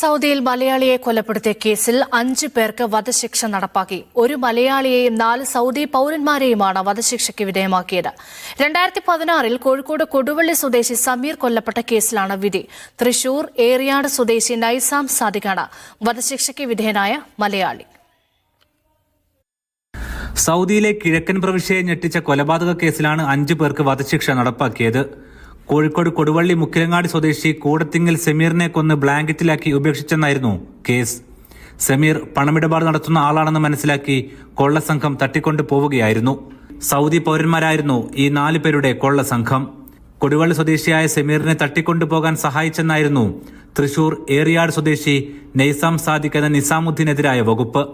സൗദിയിൽ മലയാളിയെ കൊലപ്പെടുത്തിയ കേസിൽ 5 പേർക്ക് വധശിക്ഷ നടപ്പാക്കി. ഒരു മലയാളിയെയും 4 സൗദി പൌരന്മാരെയുമാണ് വധശിക്ഷയ്ക്ക് വിധേയമാക്കിയത്. 2016 കോഴിക്കോട് കൊടുവള്ളി സ്വദേശി സമീർ കൊല്ലപ്പെട്ട കേസിലാണ് വിധി. തൃശൂർ ഏറിയാട് സ്വദേശി നൈസാം സാദിഖാണ് വധശിക്ഷയ്ക്ക് വിധേയനായ മലയാളി. സൗദിയിലെ കിഴക്കൻ പ്രവിശ്യയെ ഞെട്ടിച്ച കൊലപാതക കേസിലാണ് 5 പേർക്ക് വധശിക്ഷ നടപ്പാക്കിയത്. കോഴിക്കോട് കൊടുവള്ളി മുക്കിലങ്ങാടി സ്വദേശി കൂടത്തിങ്ങൽ സമീറിനെ കൊന്ന് ബ്ലാങ്കറ്റിലാക്കി ഉപേക്ഷിച്ചെന്നായിരുന്നു കേസ്. സമീർ പണമിടപാട് നടത്തുന്ന ആളാണെന്ന് മനസ്സിലാക്കി കൊള്ളസംഘം തട്ടിക്കൊണ്ടു പോവുകയായിരുന്നു. സൗദി പൌരന്മാരായിരുന്നു ഈ 4 പേരുടെ കൊള്ളസംഘം. കൊടുവള്ളി സ്വദേശിയായ സമീറിനെ തട്ടിക്കൊണ്ടുപോകാൻ സഹായിച്ചെന്നായിരുന്നു തൃശൂർ ഏറിയാട് സ്വദേശി നൈസാം സാദിഖ് എന്ന നിസാമുദ്ദീനെതിരായ വകുപ്പ്.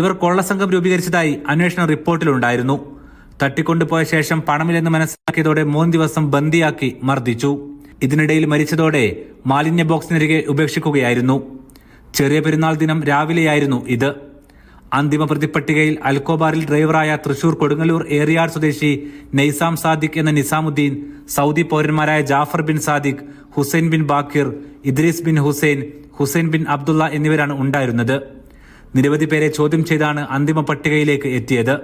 ഇവർ കൊള്ളസംഘം രൂപീകരിച്ചതായി അന്വേഷണ റിപ്പോർട്ടിലുണ്ടായിരുന്നു. തട്ടിക്കൊണ്ടുപോയ ശേഷം പണമില്ലെന്ന് മനസ്സിലാക്കിയതോടെ 3 ദിവസം ബന്ദിയാക്കി മർദ്ദിച്ചു. ഇതിനിടയിൽ മരിച്ചതോടെ മാലിന്യ ബോക്സിനരികെ ഉപേക്ഷിക്കുകയായിരുന്നു. ചെറിയ പെരുന്നാൾ ദിനം രാവിലെയായിരുന്നു ഇത്. അന്തിമ പ്രതിപ്പട്ടികയിൽ അൽക്കോബാറിൽ ഡ്രൈവറായ തൃശൂർ കൊടുങ്ങല്ലൂർ ഏറിയാട് സ്വദേശി നൈസാം സാദിഖ് എന്ന നിസാമുദ്ദീൻ, സൗദി പൌരന്മാരായ Jafar bin Sadiq, Hussain bin Baqir, Idris bin Hussain, Hussain bin Abdullah എന്നിവരാണ് ഉണ്ടായിരുന്നത്. നിരവധി പേരെ ചോദ്യം ചെയ്താണ് അന്തിമ പട്ടികയിലേക്ക് എത്തിയത്.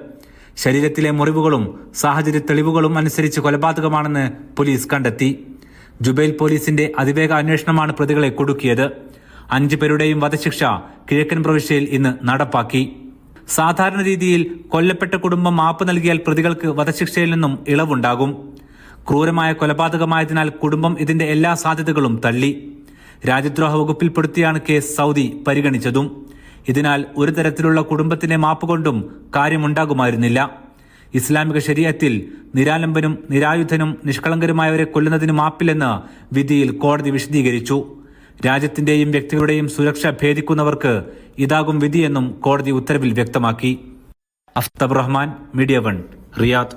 ശരീരത്തിലെ മുറിവുകളും സാഹചര്യ തെളിവുകളും അനുസരിച്ച് കൊലപാതകമാണെന്ന് പോലീസ് കണ്ടെത്തി. ജുബൈൽ പോലീസിന്റെ അതിവേഗ അന്വേഷണമാണ് പ്രതികളെ കുടുക്കിയത്. 5 പേരുടെയും വധശിക്ഷ കിഴക്കൻ പ്രവിശ്യയിൽ ഇന്ന് നടപ്പാക്കി. സാധാരണ രീതിയിൽ കൊല്ലപ്പെട്ട കുടുംബം മാപ്പ് നൽകിയാൽ പ്രതികൾക്ക് വധശിക്ഷയിൽ നിന്നും ഇളവുണ്ടാകും. ക്രൂരമായ കൊലപാതകമായതിനാൽ കുടുംബം ഇതിന്റെ എല്ലാ സാധ്യതകളും തള്ളി. രാജ്യദ്രോഹ വകുപ്പിൽപ്പെടുത്തിയാണ് കേസ് സൗദി പരിഗണിച്ചതും. ഇതിനാൽ ഒരു തരത്തിലുള്ള കുടുംബത്തിന്റെ മാപ്പ് കൊണ്ടും കാര്യമുണ്ടാകുമായിരുന്നില്ല. ഇസ്ലാമിക ശരീഅത്തിൽ നിരാലംബനും നിരായുധനും നിഷ്കളങ്കരുമായവരെ കൊല്ലുന്നതിന് മാപ്പില്ലെന്ന് വിധിയിൽ കോടതി വിശദീകരിച്ചു. രാജ്യത്തിന്റെയും വ്യക്തികളുടെയും സുരക്ഷ ഭേദിക്കുന്നവർക്ക് ഇതാകും വിധിയെന്നും കോടതി ഉത്തരവിൽ വ്യക്തമാക്കി. അഫ്തബ് റഹ്മാൻ, മീഡിയ 1, റിയാദ്.